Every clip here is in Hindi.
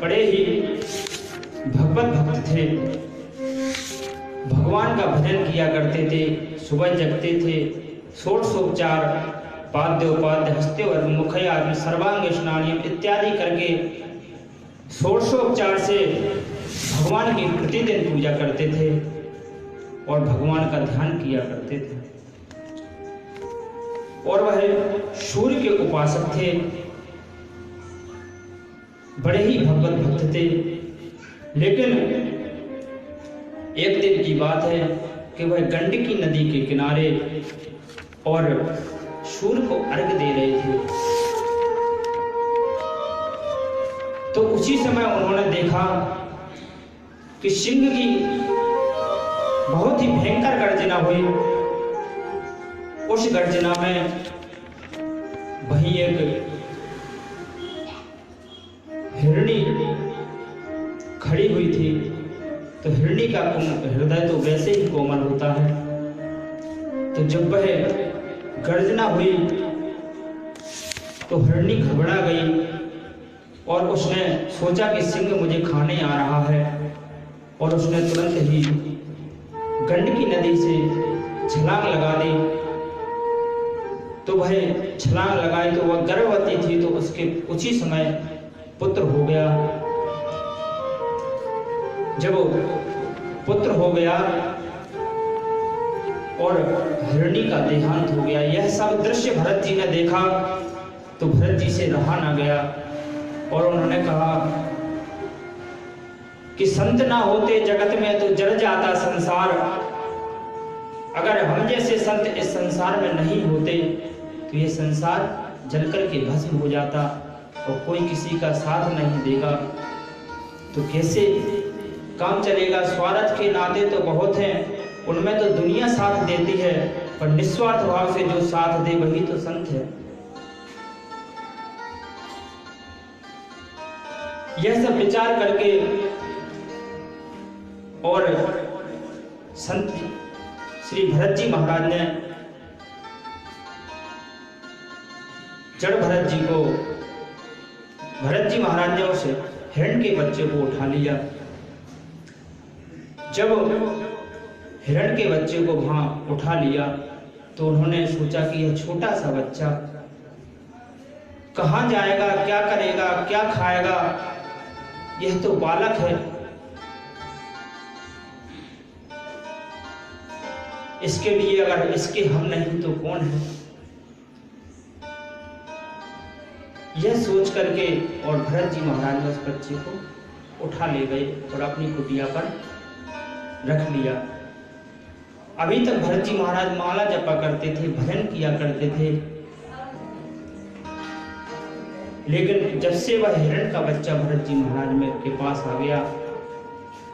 बड़े ही भगवत भक्त थे, भगवान का भजन किया करते थे, सुबह जगते थे, षोडशोपचार पाद्योपाध्य हस्ते मुखया सर्वांग स्नानियम इत्यादि करके षोडशोपचार से भगवान की प्रतिदिन पूजा करते थे और भगवान का ध्यान किया करते थे। और वह सूर्य के उपासक थे, बड़े ही भगवत भक्त थे। लेकिन एक दिन की बात है कि वह गंडकी नदी के किनारे और सूर्य को अर्घ दे रहे थे, तो उसी समय उन्होंने देखा कि सिंह की बहुत ही भयंकर गर्जना हुई। उस गर्जना में वहीं एक हिरणी खड़ी हुई थी। तो हिरणी का हृदय तो वैसे ही कोमल होता है, तो जब वह गर्जना हुई तो हिरणी घबरा गई और उसने सोचा कि सिंह मुझे खाने आ रहा है, और उसने तुरंत ही गंडकी नदी से छलांग लगा दी। तो वह छलांग लगाई तो वह गर्भवती थी, तो उसके उसी समय पुत्र हो गया। जब पुत्र हो गया और हिरणी का देहांत हो गया, यह सब दृश्य भरत जी ने देखा तो भरत जी से रहा ना गया और उन्होंने कहा कि संत ना होते जगत में तो जल जाता संसार। अगर हम जैसे संत इस संसार में नहीं होते तो ये संसार जलकर के भस्म हो जाता, और कोई किसी का साथ नहीं देगा तो कैसे काम चलेगा। स्वार्थ के नाते तो बहुत हैं, उनमें तो दुनिया साथ देती है, पर निस्वार्थ भाव से जो साथ दे वही तो संत है। यह सब विचार करके और संत श्री भरत जी महाराज ने जड़ भरत जी महाराज ने उस हिरण के बच्चे को उठा लिया। जब हिरण के बच्चे को वहां उठा लिया तो उन्होंने सोचा कि यह छोटा सा बच्चा कहां जाएगा, क्या करेगा, क्या खाएगा, यह तो बालक है, इसके लिए अगर इसके हम नहीं तो कौन है। यह सोच करके और भरत जी महाराज ने उस बच्चे को उठा ले गए और अपनी कुटिया पर रख लिया। अभी तक भरत जी महाराज माला जपा करते थे, भजन किया करते थे, लेकिन जब से वह हिरण का बच्चा भरत जी महाराज में के पास आ गया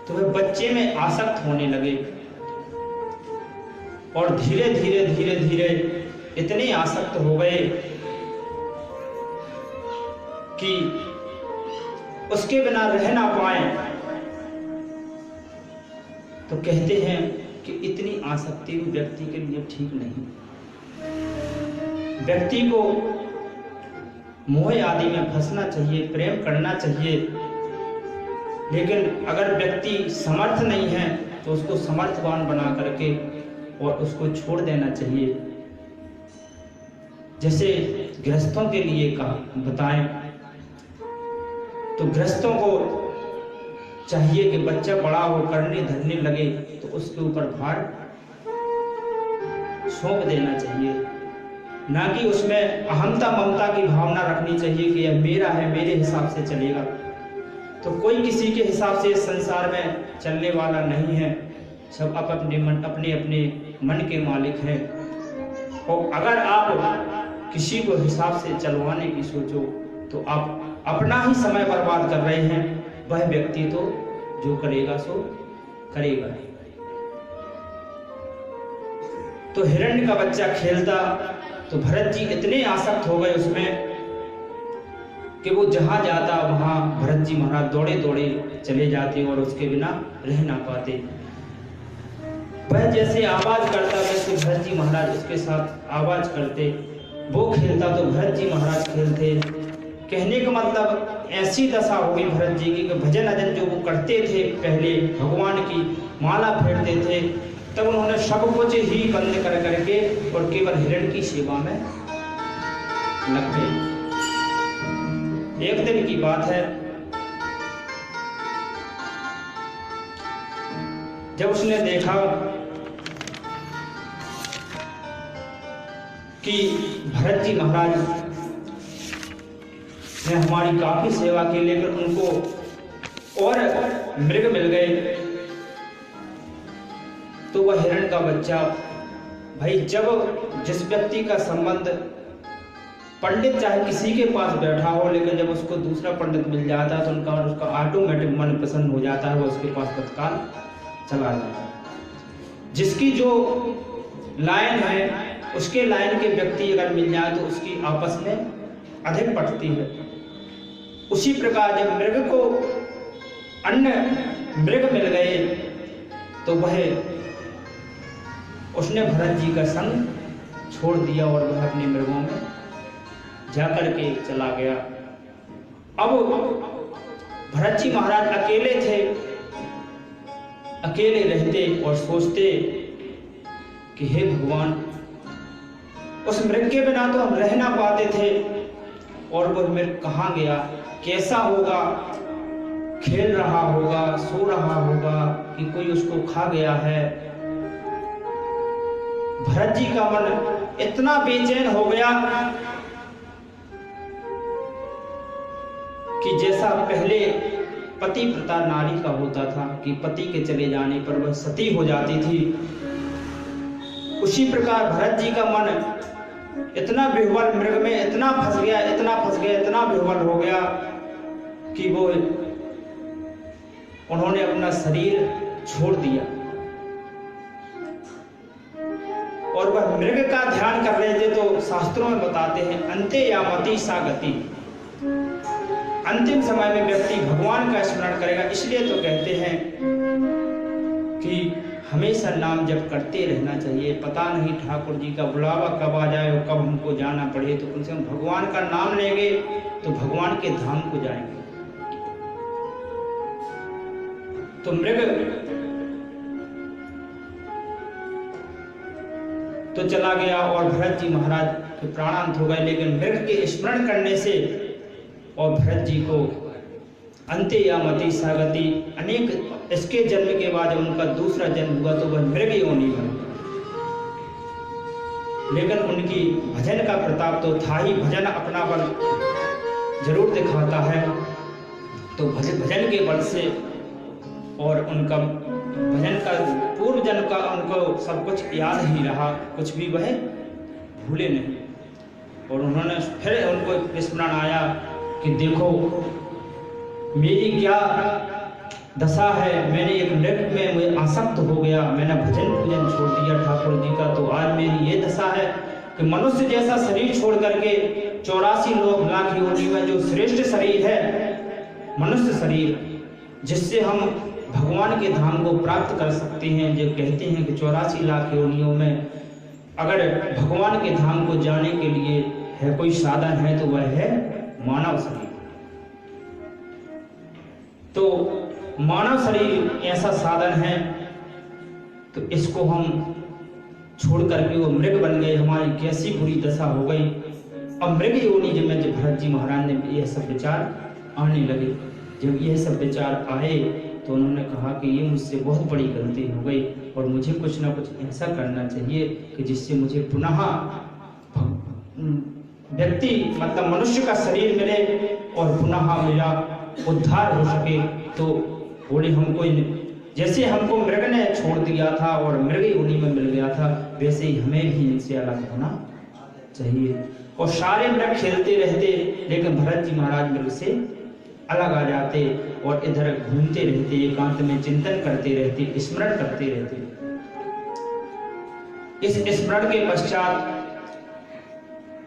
तो वह बच्चे में आसक्त होने लगे और धीरे धीरे धीरे धीरे इतने आसक्त हो गए कि उसके बिना रह ना पाए। तो कहते हैं कि इतनी आसक्ति भी व्यक्ति के लिए ठीक नहीं। व्यक्ति को मोह आदि में फंसना चाहिए, प्रेम करना चाहिए, लेकिन अगर व्यक्ति समर्थ नहीं है तो उसको समर्थवान बना करके और उसको छोड़ देना चाहिए। जैसे गृहस्थों के लिए कहा बताएं तो गृहस्थों को चाहिए कि बच्चा बड़ा हो, करने धरने लगे तो उसके ऊपर भार सौंप देना चाहिए, ना कि उसमें अहंता ममता की भावना रखनी चाहिए कि यह मेरा है, मेरे हिसाब से चलेगा। तो कोई किसी के हिसाब से संसार में चलने वाला नहीं है, सब अपने अपने मन के मालिक हैं। और अगर आप किसी को हिसाब से चलवाने की सोचो तो आप अपना ही समय बर्बाद कर रहे हैं। वह व्यक्ति तो जो करेगा सो करेगा। तो हिरण्य का बच्चा खेलता तो भरत जी इतने आसक्त हो गए उसमें कि वो जहां जाता वहां भरत जी महाराज दौड़े दौड़े चले जाते और उसके बिना रह ना पाते। वह जैसे आवाज करता वैसे भरत जी महाराज उसके साथ आवाज करते। वो खेलता तो भरत जी महाराज खेलते। कहने का मतलब ऐसी दशा हो गई भरत जी की कि भजन अजन जो वो करते थे पहले भगवान की माला फेरते थे, तब उन्होंने सब कुछ ही बंद कर करके और केवल हिरण की सेवा में लग गए। एक दिन की बात है, जब उसने देखा कि भरत जी महाराज ने हमारी काफी सेवा की, लेकिन उनको और मृग मिल गए, तो वह हिरण का बच्चा, भाई जब जिस व्यक्ति का संबंध पंडित चाहे किसी के पास बैठा हो, लेकिन जब उसको दूसरा पंडित मिल जाता है तो उसका ऑटोमेटिक मन प्रसन्न हो जाता है, वो उसके पास तत्काल चला जाता है। जिसकी जो लाइन है उसके लाइन के व्यक्ति अगर मिल जाए तो उसकी आपस में अधिक पटती है। उसी प्रकार जब मृग को अन्य मृग मिल गए तो वह उसने भरत जी का संग छोड़ दिया और वह अपने मृगों में जाकर के चला गया। अब भरत जी महाराज अकेले थे, अकेले रहते और सोचते कि हे भगवान, उस मृग के बिना तो हम रह ना पाते थे, और वह मृग कहाँ गया, कैसा होगा, खेल रहा होगा, सो रहा होगा कि कोई उसको खा गया है। भरत जी का मन इतना बेचैन हो गया कि जैसा पहले पति प्रता नारी का होता था कि पति के चले जाने पर वह सती हो जाती थी, उसी प्रकार भरत जी का मन इतना विह्वल, मृग में इतना फंस गया, इतना विह्वल हो गया कि वो उन्होंने अपना शरीर छोड़ दिया और वह मृग का ध्यान कर रहे थे। तो शास्त्रों में बताते हैं अंते यामति सा गति, अंतिम समय में व्यक्ति भगवान का स्मरण करेगा। इसलिए तो कहते हैं कि हमेशा नाम जप करते रहना चाहिए। पता नहीं ठाकुर जी का बुलावा कब आ जाए और कब हमको जाना पड़े, तो कम से कम भगवान का नाम लेंगे तो भगवान के धाम को जाएंगे। तो मृग तो चला गया और भरत जी महाराज के प्राणांत हो गए, लेकिन मृग के स्मरण करने से और भरत जी को अंते यामति सागति, अनेक इसके जन्म के बाद उनका दूसरा जन्म हुआ तो वह मृग योनि बन गया। लेकिन उनकी भजन का प्रताप तो था ही, भजन अपना बल जरूर दिखाता है। तो भजन के बल से और उनका भजन का पूर्व जन्म का उनको सब कुछ याद ही रहा, कुछ भी वह भूले नहीं। और उन्होंने फिर उनको स्मरण आया कि देखो मेरी क्या दशा है, मैंने एक मृग में मैं आसक्त हो गया, मैंने भजन पूजन छोड़ दिया ठाकुर जी का, तो आज मेरी ये दशा है कि मनुष्य जैसा शरीर छोड़ करके 84 लाख योनि में जो श्रेष्ठ शरीर है मनुष्य शरीर, जिससे हम भगवान के धाम को प्राप्त कर सकते हैं। जो कहते हैं कि 84 लाख योनियों में अगर भगवान के धाम को जाने के लिए है कोई साधन है तो वह है मानव शरीर। तो मानव शरीर ऐसा साधन है, तो इसको हम छोड़ करके वो मृग बन गए, हमारी कैसी बुरी दशा हो गई। अब मृग योनि में जब भरत जी महाराज ने यह सब विचार आने लगे, जब यह सब विचार आए तो उन्होंने कहा कि ये मुझसे बहुत बड़ी गलती हो गई और मुझे कुछ ना कुछ ऐसा करना चाहिए कि जिससे मुझे पुनः व्यक्ति मतलब मनुष्य का शरीर मिले और पुनः मेरा उद्धार हो सके। तो बोले हमको जैसे हमको मृग ने छोड़ दिया था और मृग योनि में मिल गया था, वैसे ही हमें भी इनसे अलग होना चाहिए। और सारे मृग खेलते रहते, लेकिन भरत जी महाराज मृग से अलग आ जाते और इधर घूमते रहते, एकांत में चिंतन करते रहते, स्मरण करते रहते। इस स्मरण के पश्चात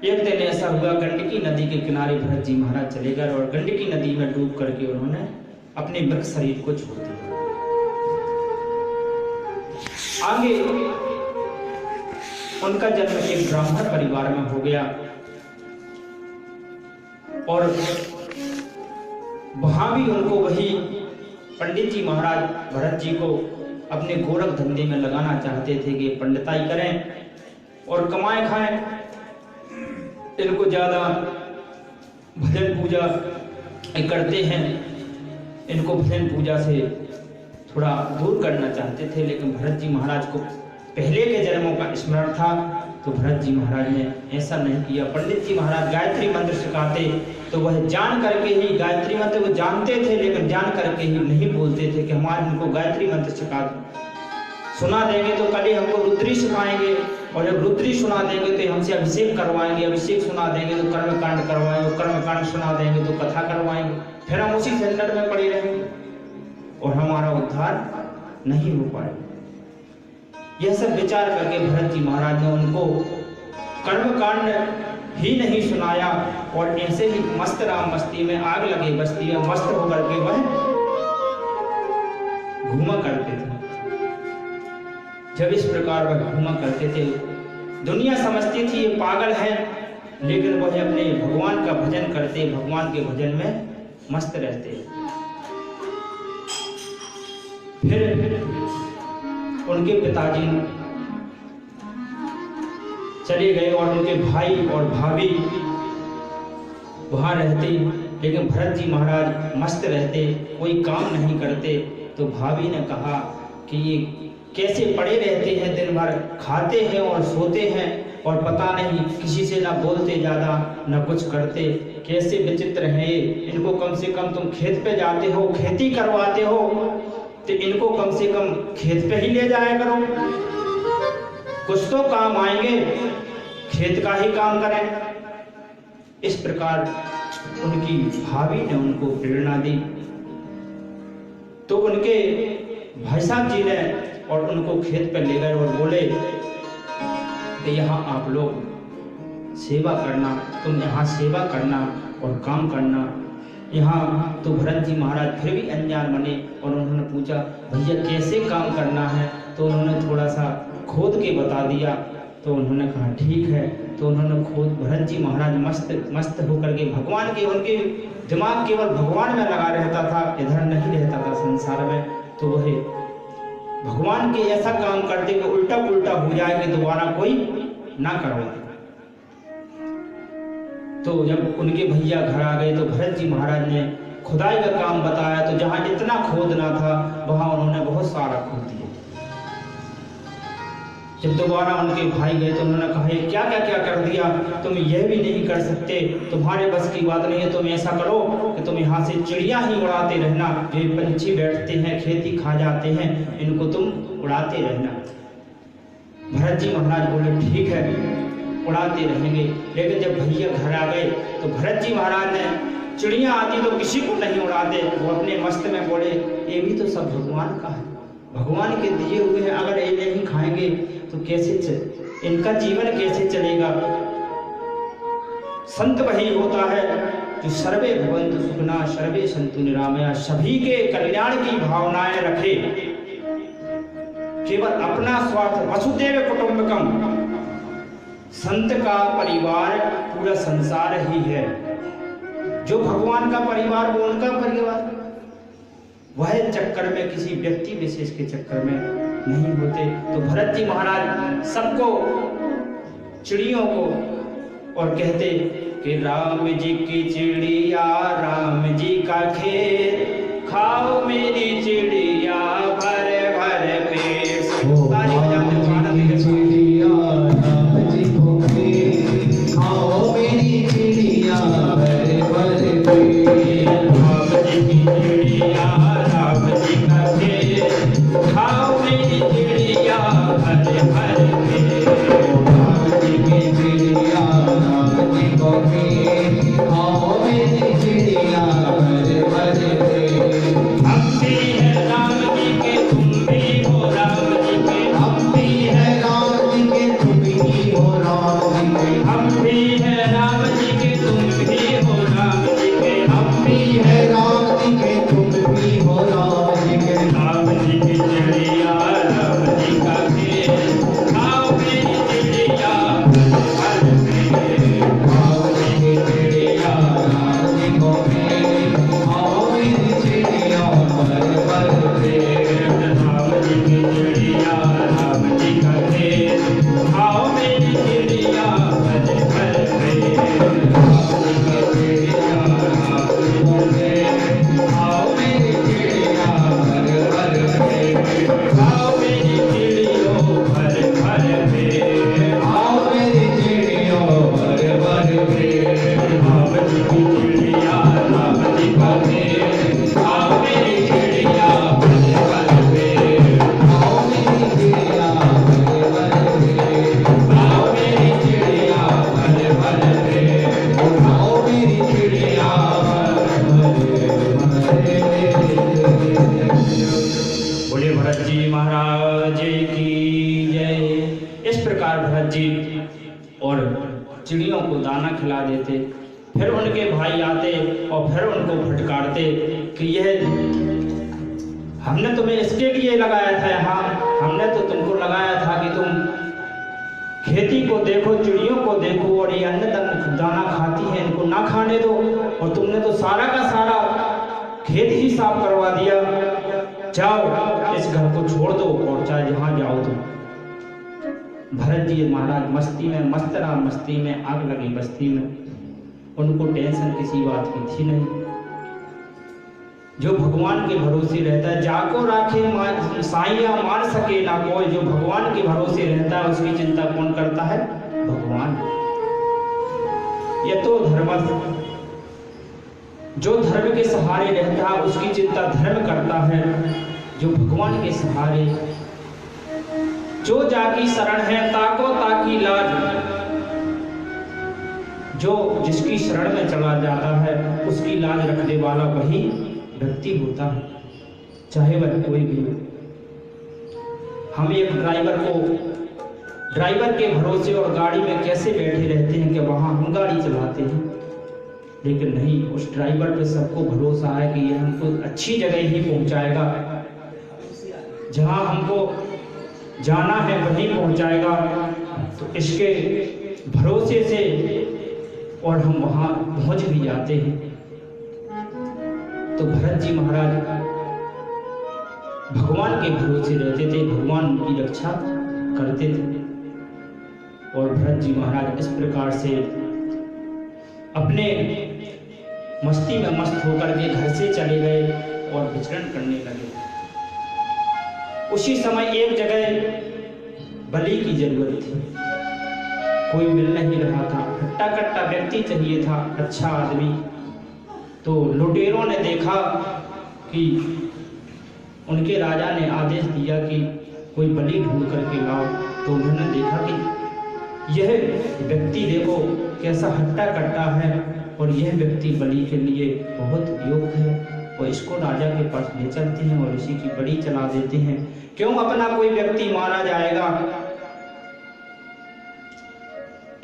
एक दिन ऐसा हुआ, गंडकी नदी के किनारे भरत जी महाराज चले गए और गंडकी नदी में डूब करके उन्होंने अपने मृग शरीर को छोड़ दिया। आगे उनका जन्म एक ब्राह्मण परिवार में हो गया। और वहां भी उनको वही पंडित जी महाराज भरत जी को अपने गोरख धंधे में लगाना चाहते थे कि पंडिताई करें और कमाए खाएं, इनको ज्यादा भजन पूजा करते हैं, इनको भजन पूजा से थोड़ा दूर करना चाहते थे। लेकिन भरत जी महाराज को पहले के जन्मों का स्मरण था, तो भरत जी महाराज ने ऐसा नहीं किया। पंडित जी महाराज गायत्री मंत्र सिखाते तो वह जान करके ही गायत्री मंत्र वो जानते थे, लेकिन जान करके ही नहीं बोलते थे कि हमारे इनको गायत्री मंत्र सिखा दो, सुना देंगे तो कल ही हमको रुद्री सिखाएंगे, और जब रुद्री सुना देंगे तो हमसे अभिषेक करवाएंगे, अभिषेक सुना देंगे तो कर्मकांड करवाएंगे, कर्मकांड सुना देंगे तो कथा करवाएंगे, फिर हम उसी झंझट में पड़े रहेंगे और हमारा उद्धार नहीं हो पाएगा। यह सब विचार करके भरत जी महाराज ने उनको कर्मकांड ही नहीं सुनाया और ऐसे ही मस्त राम मस्ती में आग लगे बस्ती में मस्त होकर के वह घूमा करते थे। जब इस प्रकार वह घूमा करते थे, दुनिया समझती थी ये पागल है, लेकिन वह अपने भगवान का भजन करते, भगवान के भजन में मस्त रहते। फिर उनके पिताजी चले गए और उनके भाई और भाभी वहां रहते, लेकिन भरत जी महाराज मस्त रहते, कोई काम नहीं करते। तो भाभी ने कहा कि ये कैसे पड़े रहते हैं, दिन भर खाते हैं और सोते हैं और पता नहीं किसी से ना बोलते ज्यादा ना कुछ करते, कैसे विचित्र हैं ये। इनको कम से कम तुम खेत पे जाते हो, खेती करवाते हो, तो इनको कम से कम खेत पे ही ले जाया करो, कुछ तो काम आएंगे, खेत का ही काम करें। इस प्रकार उनकी भाभी ने उनको प्रेरणा दी। तो उनके भाई साहब जी ने और उनको खेत पर ले गए और बोले कि यहाँ आप लोग सेवा करना, तुम यहाँ सेवा करना और काम करना। यहाँ तो भरत जी महाराज फिर भी अनजान बने और उन्होंने पूछा भैया कैसे काम करना है, तो उन्होंने थोड़ा सा खोद के बता दिया। तो उन्होंने कहा ठीक है। तो उन्होंने खोद, भरत जी महाराज मस्त होकर के भगवान के, उनके दिमाग केवल भगवान में लगा रहता था, इधर नहीं रहता था संसार में। तो वह भगवान के ऐसा काम करते कि उल्टा पुल्टा हो जाए कि दोबारा कोई ना करवाए। तो जब उनके भैया घर आ गए तो भरत जी महाराज ने खुदाई का काम बताया। तो जहां इतना खोदना था वहां उन्होंने बहुत सारा खोद दिया। जब दोबारा उनके भाई गए तो उन्होंने कहा ये क्या क्या क्या कर दिया, तुम यह भी नहीं कर सकते, तुम्हारे बस की बात नहीं है, तुम ऐसा करो कि तुम यहाँ से चिड़िया ही उड़ाते रहना, जो पंछी बैठते हैं खेती खा जाते हैं, इनको तुम उड़ाते रहना। भरत जी महाराज बोले ठीक है उड़ाते रहेंगे। लेकिन जब भैया घर आ गए तो भरत जी महाराज ने, चिड़िया आती तो किसी को नहीं उड़ाते, वो अपने मस्त में बोले ये भी तो सब भगवान का है, भगवान के दिए हुए हैं, अगर ये नहीं खाएंगे तो कैसे इनका जीवन कैसे चलेगा। संत वही होता है जो सर्वे भवन्तु सुखिनः सर्वे सन्तु निरामया, सभी के कल्याण की भावनाएं रखे, केवल अपना स्वार्थ, वसुदेव कुटुंबकम। संत का परिवार पूरा संसार ही है, जो भगवान का परिवार वो उनका परिवार, वह चक्कर में किसी व्यक्ति विशेष के चक्कर में नहीं होते। तो भरत जी महाराज सबको, चिड़ियों को, और कहते कि राम जी की चिड़िया राम जी का खेत, खाओ मेरी चिड़िया भर भर पेट। ताली बजाते हुए आनंद के साथ खाओ मेरी चिड़िया भर भर पेट, राम जी की चिड़िया राम जी का खेत, खाओ मेरी चिड़िया भर भर पेट। राम जी की चिड़िया राम जी को खेत, खाओ मेरी चिड़िया भर भर पेट। चिड़ियों को दाना खिला देते। फिर उनके भाई आते और फिर उनको फटकारते कि यह हमने तुम्हें इसके लिए लगाया था यहाँ, हमने तो तुमको लगाया था कि तुम खेती को देखो, चिड़ियों को देखो, और ये अन्न दाना खाती है, इनको ना खाने दो, और तुमने तो सारा का सारा खेत ही साफ करवा दिया। जाओ इस घर को छोड़ दो और चाहे जहां जाओ तुम। भरत जी महाराज मस्ती में मस्त रहा, मस्ती में आग लगी बस्ती में। उनको टेंशन किसी बात की थी नहीं। जो भगवान के भरोसे रहता है, जाको राखे साइया मान सके ना कोई। जो भगवान के भरोसे रहता है उसकी चिंता कौन करता है? भगवान। ये तो धर्म, जो धर्म के सहारे रहता है उसकी चिंता धर्म करता है। जो भगवान के सहारे, जो जाकी शरण है ताको ताकी लाज, जो जिसकी शरण में चला जाता है उसकी लाज रखने वाला वही व्यक्ति होता है, चाहे वह कोई भी हो। हम एक ड्राइवर के भरोसे और गाड़ी में कैसे बैठे रहते हैं कि वहां हम गाड़ी चलाते हैं, लेकिन नहीं, उस ड्राइवर पे सबको भरोसा है कि यह हमको अच्छी जगह ही पहुंचाएगा, जहां हमको जाना है वहीं पहुंचाएगा। तो इसके भरोसे से और हम वहां पहुंच भी जाते हैं। तो भरत जी महाराज भगवान के भरोसे रहते थे, भगवान उनकी रक्षा करते थे। और भरत जी महाराज इस प्रकार से अपने मस्ती में मस्त होकर के घर से चले गए और विचरण करने लगे। उसी समय एक जगह बलि की जरूरत थी, कोई मिल नहीं रहा था, हट्टा कट्टा व्यक्ति चाहिए था, अच्छा आदमी। तो लुटेरों ने देखा कि उनके राजा ने आदेश दिया कि कोई बलि ढूंढ करके लाओ। तो उन्होंने देखा कि यह व्यक्ति देखो कैसा हट्टा कट्टा है और यह व्यक्ति बलि के लिए बहुत योग्य है, और इसको राजा के पास ले चलते हैं और इसी की बलि चला देते हैं। क्यों अपना कोई व्यक्ति मारा जाएगा,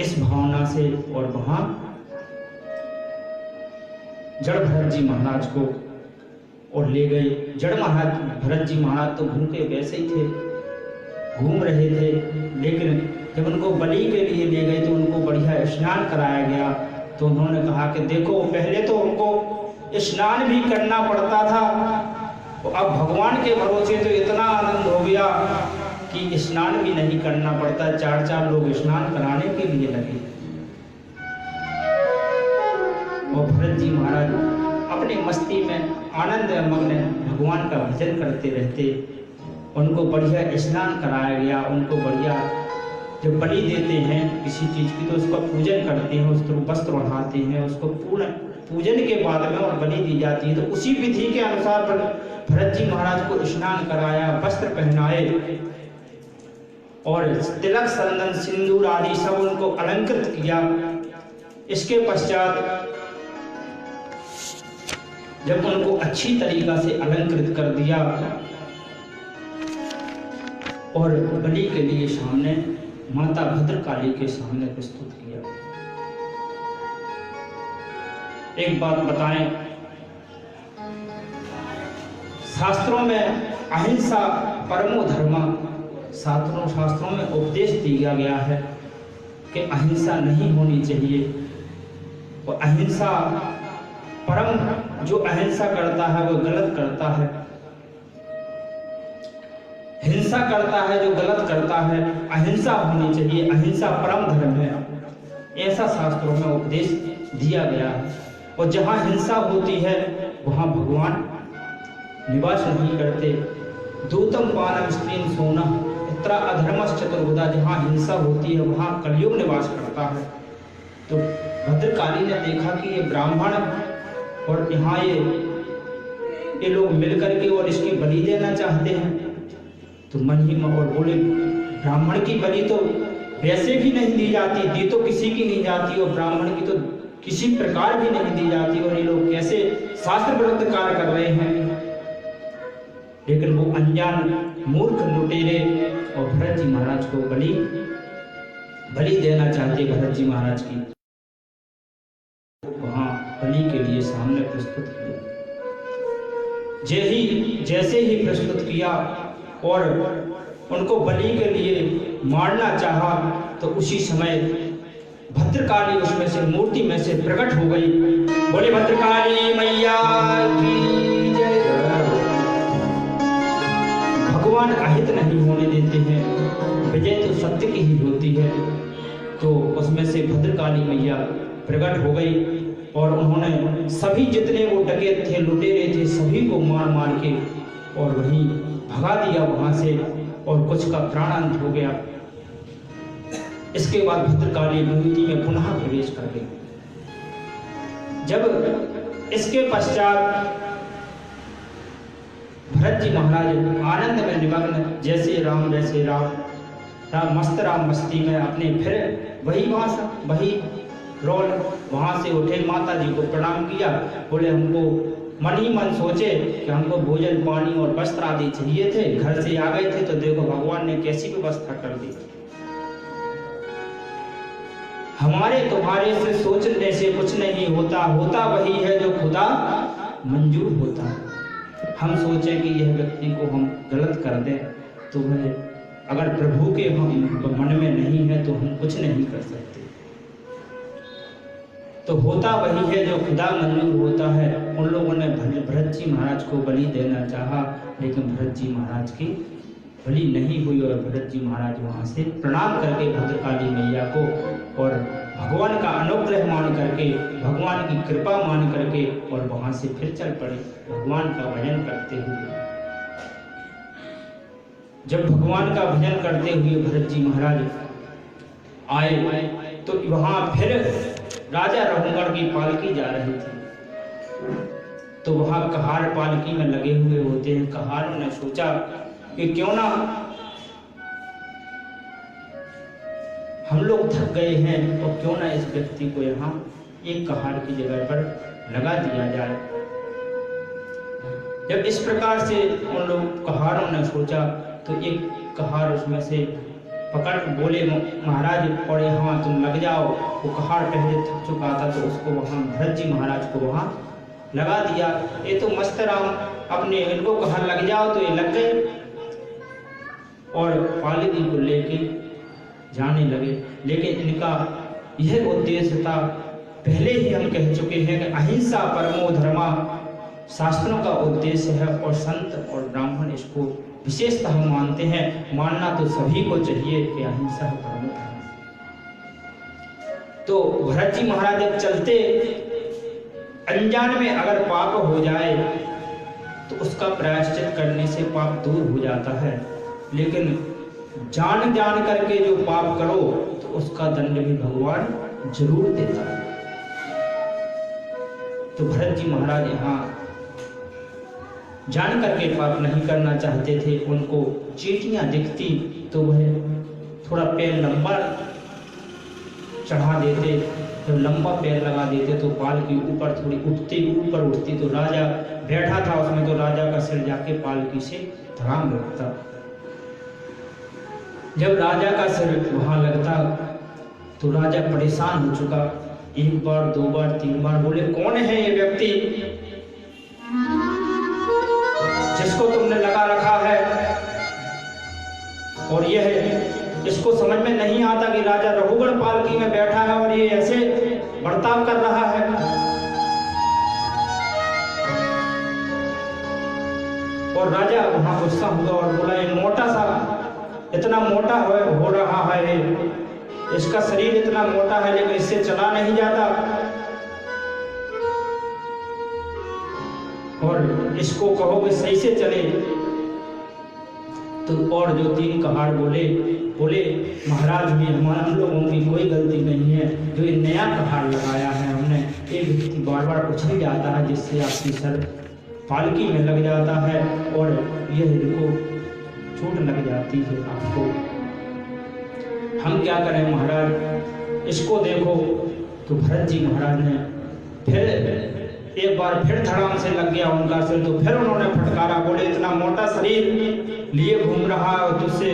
इस भावना से। और वहां जड़ भरत जी महाराज को और ले गए। जड़ भरत जी महाराज तो भूखे वैसे ही थे, घूम रहे थे, लेकिन जब उनको बलि के लिए ले गए तो उनको बढ़िया स्नान कराया गया। तो उन्होंने कहा कि देखो, पहले तो उनको स्नान भी करना पड़ता था, तो अब भगवान के भरोसे तो इतना आनंद हो गया कि स्नान भी नहीं करना पड़ता। 4 लोग स्नान कराने के लिए लगे। और भरत जी महाराज अपने मस्ती में आनंद मग्न भगवान का भजन करते रहते। उनको बढ़िया स्नान कराया गया, उनको बढ़िया जब बलि देते हैं किसी चीज की तो उसका पूजन करते हैं, उसको वस्त्र ओढ़ाते हैं, उसको पूर्ण पूजन के बाद में और बलि दी जाती है। तो उसी विधि के अनुसार भरत जी महाराज को स्नान कराया, वस्त्र पहनाए और तिलक संदन सिंदूर आदि सब उनको अलंकृत किया। इसके पश्चात जब उनको अच्छी तरीका से अलंकृत कर दिया और बलि के लिए सामने माता भद्रकाली के सामने प्रस्तुत किया। एक बात बताएं, शास्त्रों में अहिंसा परमो धर्म, शास्त्रों में उपदेश दिया गया है कि अहिंसा नहीं होनी चाहिए। और अहिंसा परम, जो अहिंसा करता है वो गलत करता है, हिंसा करता है जो गलत करता है। अहिंसा होनी चाहिए, अहिंसा परम धर्म है, ऐसा शास्त्रों में उपदेश दिया गया है। और जहाँ हिंसा होती है वहाँ भगवान निवास नहीं करते। दूतम पानम स्त्रीम सोना इतना अधर्मश्च चतुर्भुजा, जहाँ हिंसा होती है वहाँ कलयुग निवास करता है। तो भद्रकाली ने देखा कि ये ब्राह्मण और यहाँ ये लोग मिलकर के और इसकी बलि देना चाहते हैं। तो मन ही में और बोले, ब्राह्मण की बलि तो वैसे भी नहीं दी जाती, दी तो किसी की नहीं जाती, और ब्राह्मण की तो किसी प्रकार भी नहीं दी जाती, और ये लोग कैसे शास्त्र विरुद्ध कार्य कर रहे हैं। लेकिन वो अनजान मूर्ख लुटेरे और भरत जी महाराज को बलि बलि देना चाहते भरत जी महाराज की, वहां बलि के लिए सामने प्रस्तुत किया। जैसे ही प्रस्तुत किया और उनको बलि के लिए मारना चाहा, तो उसी समय भद्रकाली उसमें से मूर्ति में से प्रकट हो गई। बोले भद्रकाली मैया की जय। भगवान अहित नहीं होने देते हैं, विजय तो सत्य की ही होती है। तो उसमें से भद्रकाली मैया प्रकट हो गई और उन्होंने सभी जितने वो डकैत थे, लुटेरे थे, सभी को मार मार के और वहीं भगा दिया वहां से, और कुछ का प्राणांत हो गया। इसके बाद भद्रकाली मूर्ति में पुनः प्रवेश कर गई। जब इसके पश्चात भरत जी महाराज आनंद में निमग्न, जैसे राम वैसे राम मस्त राम मस्ती में अपने फिर वही रोल वहां से उठे, माता जी को प्रणाम किया। बोले हमको मन ही मन सोचे कि हमको भोजन पानी और वस्त्र आदि चाहिए थे, घर से आ गए थे तो देखो भगवान ने कैसी व्यवस्था कर दी। हमारे तुम्हारे से सोचने से कुछ नहीं होता, होता वही है जो खुदा मंजूर होता है। हम सोचें कि यह व्यक्ति को हम गलत कर दें, तो वह अगर प्रभु के हम मन में नहीं है तो हम कुछ नहीं कर सकते। तो होता वही है जो खुदा मंजूर होता है। उन लोगों ने भरत जी महाराज को बलि देना चाहा, लेकिन भरत जी महाराज की बलि नहीं हुई और भरत जी महाराज वहां से प्रणाम करके भद्रकाली मैया को और भगवान का अनुग्रह मान करके, भगवान की कृपा मान करके और वहां से फिर चल पड़े भगवान का भजन करते हुए। जब भगवान का भजन करते हुए भरत जी महाराज आए तो वहां फिर राजा रघुगण की पालकी जा रही थी। तो वहां कहार पालकी में लगे हुए होते हैं। कहारों ने सोचा कि क्यों ना हम लोग थक गए हैं और क्यों ना इस व्यक्ति को यहाँ एक कहार की जगह पर लगा दिया जाए। जब इस प्रकार से उन लोग कहारों ने सोचा तो एक कहार उसमें से पकड़ बोले महाराज और यहाँ तुम लग जाओ। वो कहार पहले थक चुका था तो उसको वहाँ भरत जी महाराज को वहाँ लगा दिया। ये तो मस्त राम अपने इनको कहार लग जाओ तो ये लग गए और पालकी को लेके जाने लगे। लेकिन इनका यह उद्देश्य था, पहले ही हम कह चुके हैं कि अहिंसा परमो धर्मा शास्त्रों का उद्देश्य है और संत और ब्राह्मण इसको विशेषतः मानते हैं। मानना तो सभी को चाहिए कि अहिंसा परमो धर्म। तो भरत जी महाराज जब चलते, अनजान में अगर पाप हो जाए तो उसका प्रायश्चित करने से पाप दूर हो जाता है, लेकिन जान करके जो पाप करो तो उसका दंड भी भगवान जरूर देता है। तो भरत जी महाराज यहाँ जान करके पाप नहीं करना चाहते थे। उनको चींटियां दिखती तो वह थोड़ा पैर लंबा चढ़ा देते, तो लंबा पैर लगा देते तो पालकी ऊपर थोड़ी ऊपर उठती तो राजा बैठा था उसमें तो राजा का सिर जाके पालकी से धड़ाम लगता। जब राजा का सिर वहां लगता तो राजा परेशान हो चुका, एक बार दो बार तीन बार बोले कौन है ये व्यक्ति जिसको तुमने लगा रखा है, और यह इसको समझ में नहीं आता कि राजा रघुगण पालकी में बैठा है और ये ऐसे बर्ताव कर रहा है। और राजा वहां गुस्सा हुआ और बोला ये मोटा सा इतना मोटा हो रहा है, इसका शरीर इतना मोटा है लेकिन इससे चला नहीं जाता, और इसको कहो कि सही से चले। तो और जो तीन कहार बोले महाराज में हम लोगों की कोई गलती नहीं है, जो ये नया कहार लगाया है हमने, ये व्यक्ति बार बार उछल जाता है जिससे आपकी सर पालकी में लग जाता है और यह इनको चोट लग जाती है आपको। हम क्या करें महाराज, इसको देखो। तो भरत जी महाराज ने फिर एक बार फिर धड़ाम से लग गया उनका सिर, तो फिर उन्होंने फटकारा, बोले इतना मोटा शरीर लिए घूम रहा है और तुझसे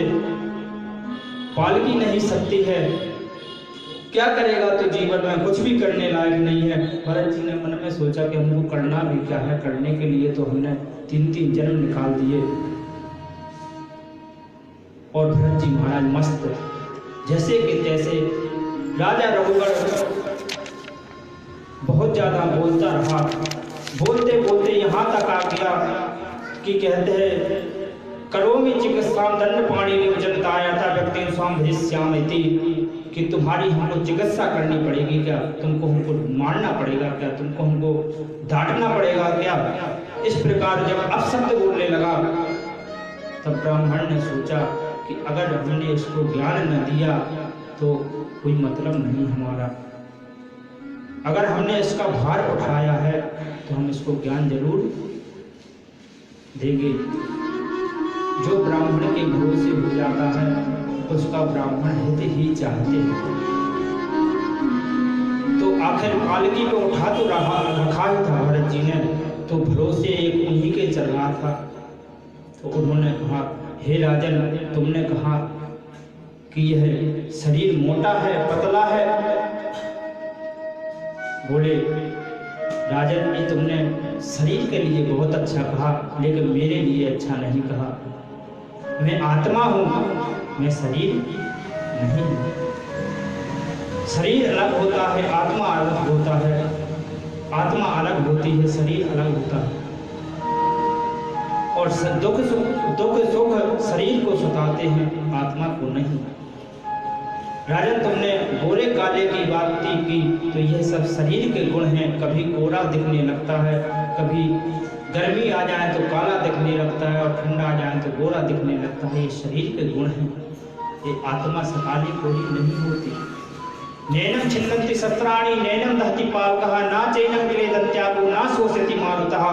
पालकी नहीं सकती है, क्या करेगा तो जीवन में कुछ भी करने लायक नहीं है। भरत जी ने मन में सोचा कि हमको करना भी क्या है, करने के लिए तो हमने 3-3 जन्म निकाल दिए। और भरत जी महाराज मस्त जैसे कि तैसे राजा रघुगण बहुत ज्यादा बोलता रहा, बोलते बोलते यहाँ तक आ गया कि कहते हैं करोमि चिकित्सा दंड पाणी जनताया था व्यक्ति स्वाम भजिष्यामि कि तुम्हारी हमको चिकित्सा करनी पड़ेगी क्या, तुमको हमको मारना पड़ेगा क्या, तुमको हमको डांटना पड़ेगा क्या। इस प्रकार जब अपशब्द बोलने लगा तब ब्राह्मण ने सोचा कि अगर हमने इसको ज्ञान न दिया तो कोई मतलब नहीं हमारा, अगर हमने इसका भार उठाया है तो हम इसको ज्ञान जरूर देंगे। जो ब्राह्मण के भरोसे हो जाता है उसका ब्राह्मण हित ही चाहते हैं। तो आखिर पालकी को उठा तो रखा ही था भरत जी ने, तो भरोसे एक उन्हीं के चल रहा था। तो उन्होंने कहा हे राजन, तुमने कहा कि यह शरीर मोटा है पतला है। बोले राजन ये तुमने शरीर के लिए बहुत अच्छा कहा, लेकिन मेरे लिए अच्छा नहीं कहा। मैं आत्मा हूं, मैं शरीर नहीं हूं। शरीर अलग होता है, आत्मा अलग होता है, आत्मा अलग होती है, शरीर अलग होता है। और दुख सुख शरीर को सताते हैं, आत्मा को नहीं। राजन तुमने गोरे काले की बात की तो यह सब शरीर के गुण हैं। कभी गोरा दिखने लगता है, कभी गर्मी आ जाए तो काला दिखने लगता है और ठंडा आ जाए तो गोरा दिखने लगता है। ये शरीर के गुण हैं, ये आत्मा सकाली कोई नहीं होती। नैनम छिन्नन्ति शस्त्राणि नैनम दहति पावकः ना चैनम क्लेदन्त्यागो ना शोषयति मारुतः।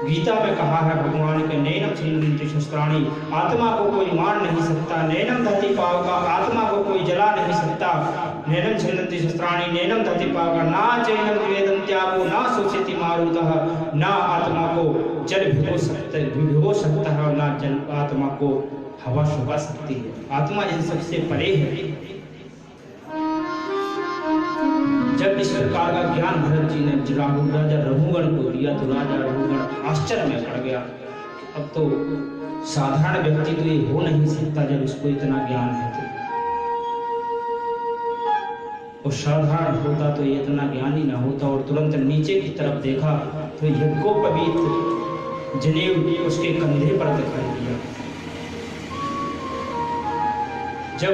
गीता में कहा है भगवान के नैनम छिन्नन्ति शस्त्राणि, आत्मा को कोई मार नहीं सकता। नैनम दहति पावकः, आत्मा को कोई जला नहीं सकता। नैनम छिन्नन्ति शस्त्राणि नैनम दहति पावकः ना चैनम क्लेदन्त्यागो ना शोषयति मारुतः। ना आत्मा को जल भिगो सकता है और ना जल आत्मा को हवा सुखा सकती है। आत्मा इन सबसे परे है। जब इस प्रकार का ज्ञान भरत जी ने राजा रघुगण को दिया तो राजा रघुगण आश्चर्य में पड़ गया। अब तो साधारण व्यक्ति तो ये हो नहीं सकता जब इसको इतना ज्ञान है तो। और साधारण होता तो ये इतना ज्ञान ही ना होता। और तुरंत नीचे की तरफ देखा तो यज्ञोपवीत जनेऊ उसके कंधे पर दिखाई दिया। जब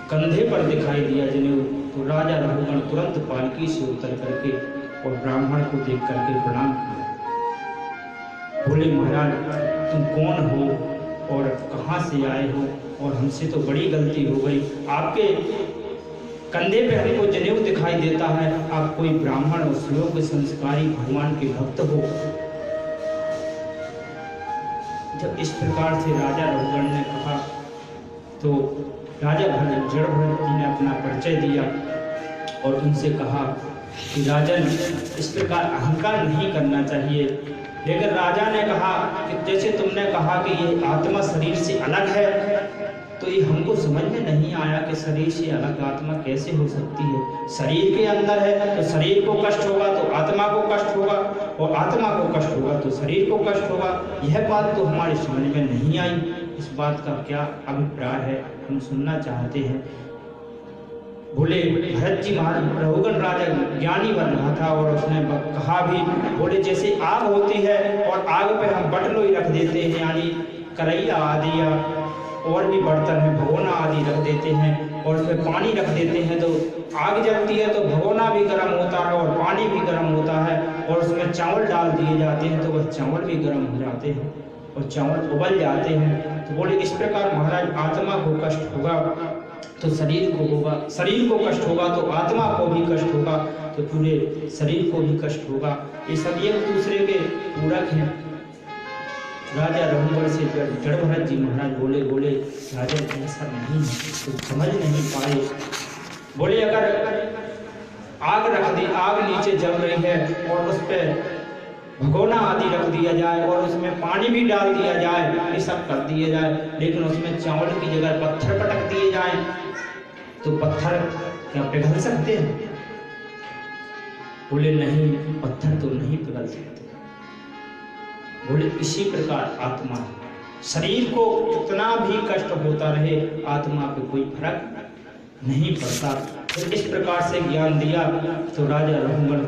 कंधे पर दिखाई दिया जनेऊ तो राजा रघुगण तुरंत पालकी से उतर करके और ब्राह्मण को देख करके प्रणाम किया। बोले महाराज तुम कौन हो और कहाँ से आए हो, और हमसे तो बड़ी गलती हो गई। आपके कंधे पे हमको जनेऊ दिखाई देता है, आप कोई ब्राह्मण और श्लोक संस्कारी भगवान के भक्त हो। जब इस प्रकार से राजा रघुगण ने कहा तो राजा जड़ भरत जी ने अपना परिचय दिया और उनसे कहा कि राजन इस प्रकार अहंकार नहीं करना चाहिए। लेकिन राजा ने कहा कि जैसे तुमने कहा कि ये आत्मा शरीर से अलग है, तो ये हमको समझ में नहीं आया कि शरीर से अलग आत्मा कैसे हो सकती है। शरीर के अंदर है तो शरीर को कष्ट होगा तो आत्मा को कष्ट होगा, और आत्मा को कष्ट होगा तो शरीर को कष्ट होगा। यह बात तो हमारी समझ में नहीं आई। इस बात का क्या अभिप्राय है, हम सुनना चाहते हैं। बोले भरत जी महाराज रघुगण राजा ज्ञानी बन रहा था और उसने कहा भी, बोले जैसे आग होती है और आग पे हम बटलोई रख देते हैं, यानी करैया आदि या और भी बर्तन है भगोना आदि रख देते हैं और उसमें पानी रख देते हैं, तो आग जलती है तो भगोना भी गर्म होता है और पानी भी गर्म होता है, और उसमें चावल डाल दिए जाते हैं तो वह चावल भी गर्म हो जाते हैं और चावल उबल जाते हैं। तो बोले इस प्रकार महाराज आत्मा को कष्ट होगा तो शरीर को होगा, शरीर को कष्ट होगा तो आत्मा को भी कष्ट होगा, तो पूरे शरीर को भी कष्ट होगा। ये सब एक दूसरे के पूरक हैं। राजा रघुगण से जड़ भरत जी महाराज बोले राजा ऐसा नहीं, तो समझ नहीं पाए। बोले अगर आग रख दी, आग नीचे जल रही है और उस पर भगोना आदि रख दिया जाए और उसमें पानी भी डाल दिया जाए, ये सब कर दिया जाए, लेकिन उसमें चावल की जगह पत्थर पटक दिए जाए तो पत्थर क्या पिघल सकते हैं? बोले नहीं, पत्थर तो नहीं पिघल सकते। बोले इसी प्रकार आत्मा, शरीर को कितना भी कष्ट होता रहे, आत्मा पे कोई फर्क नहीं पड़ता। तो इस प्रकार से ज्ञान दिया तो राजा रघुगण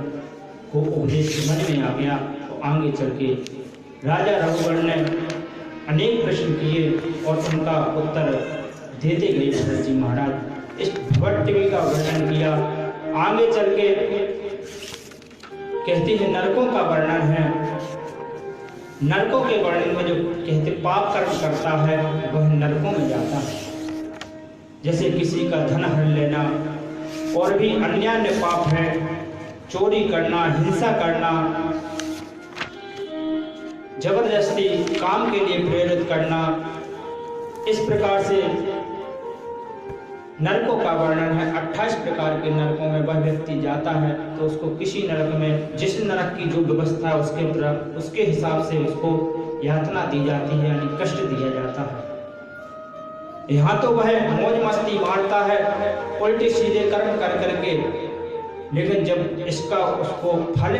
को उपदेश समझ में आ गया। तो आगे चल के राजा रघुगण ने अनेक प्रश्न किए और उनका उत्तर देते गए भरत जी महाराज। इस भगवत का वर्णन किया। आगे चल के कहते हैं नरकों का वर्णन है। नरकों के वर्णन में जो कहते पाप कर्म करता है वह नरकों में जाता है। जैसे किसी का धन हर लेना और भी अन्य पाप है, चोरी करना, हिंसा करना, जबरदस्ती काम के लिए प्रेरित करना, इस प्रकार से नरकों का वर्णन है। 28 प्रकार के नरकों में वह व्यक्ति जाता है तो उसको किसी नरक में, जिस नरक की जो व्यवस्था है उसके हिसाब से उसको यातना दी जाती है, यानी कष्ट दिया जाता है। यहाँ तो वह मौज मस्ती मारता है उल्टे सीधे कर्म कर करके, लेकिन जब इसका उसको फल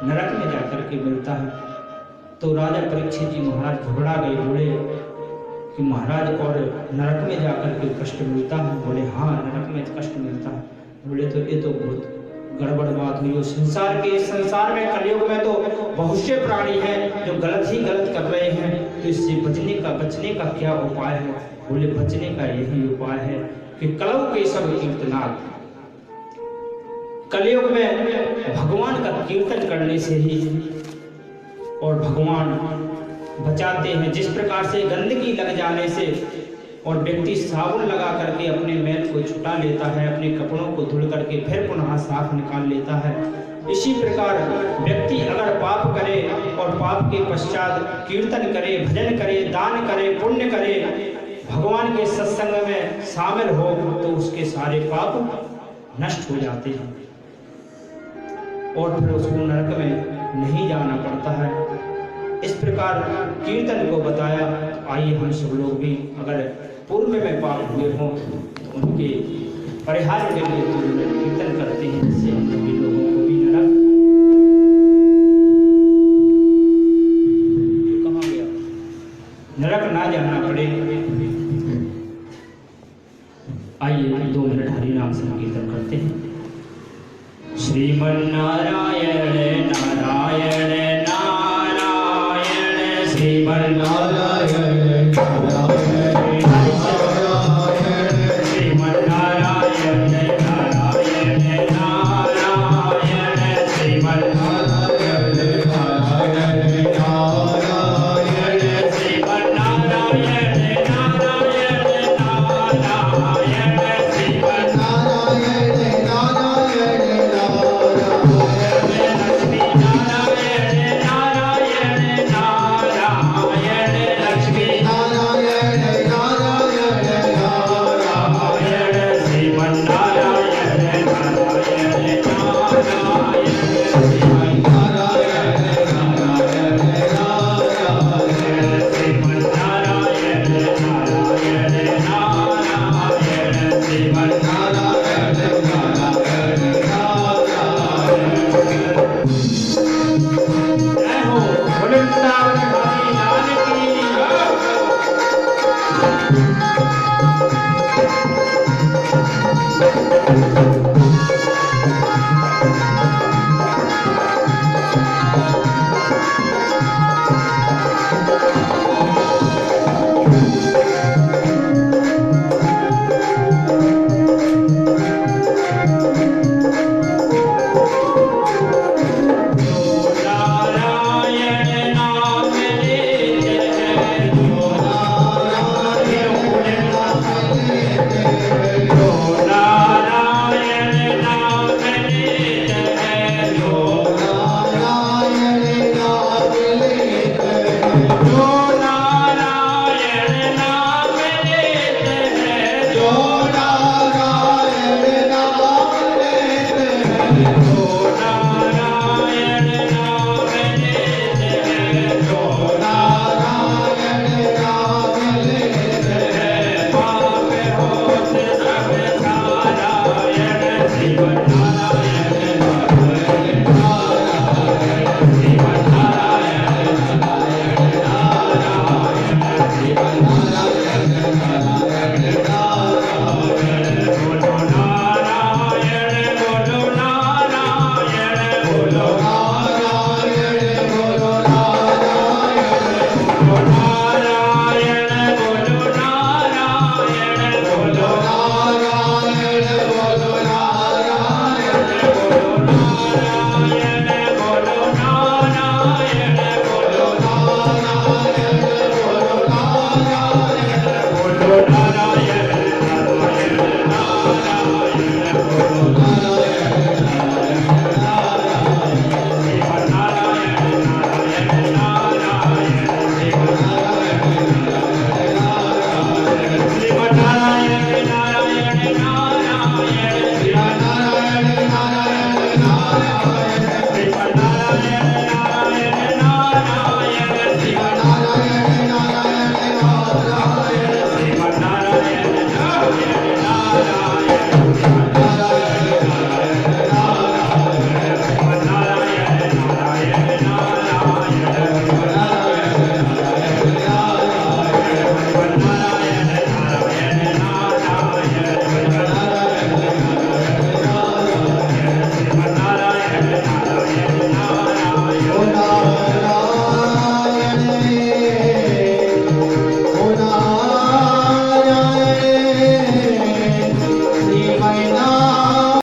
नरक में जाकर के मिलता है तो राजा परीक्षित जी महाराज घबरा गए। बोले कि महाराज और नरक में जाकर के कष्ट मिलता है? बोले हाँ, नरक में कष्ट मिलता है। बोले तो ये तो बहुत गड़बड़ बात हुई। संसार में कलयुग में तो बहुत से प्राणी हैं जो गलत ही गलत कर रहे हैं, तो इससे बचने का क्या उपाय है? बोले बचने का यही उपाय है कि कलौ के सब कीर्तनाथ, कलयुग में भगवान का कीर्तन करने से ही और भगवान बचाते हैं। जिस प्रकार से गंदगी लग जाने से और व्यक्ति साबुन लगा करके अपने मैल को छुटा लेता है, अपने कपड़ों को धुल करके फिर पुनः साफ निकाल लेता है, इसी प्रकार व्यक्ति अगर पाप करे और पाप के पश्चात कीर्तन करे, भजन करे, दान करे, पुण्य करे, भगवान के सत्संग में शामिल हो तो उसके सारे पाप नष्ट हो जाते हैं और फिर उसको नरक में नहीं जाना पड़ता है। इस प्रकार कीर्तन को बताया। आइए हम सब लोग भी अगर पूर्व में पाप हुए हों तो उनके परिहार के लिए तो कीर्तन करते हैं, जिससे हम सभी लोगों को भी नरक ना जाना पड़े। आइए 2 मिनट हरि नाम संकीर्तन करते हैं। श्रीमन नारायण नारायण नारायण, श्रीमन नारायण नारायण नारायण, श्रीमन नारायण नारायण नारायण, श्रीमन नारायण नारायण नारायण, श्रीमन नारायण नारायण नारायण, श्रीमन नारायण नारायण वृंदावन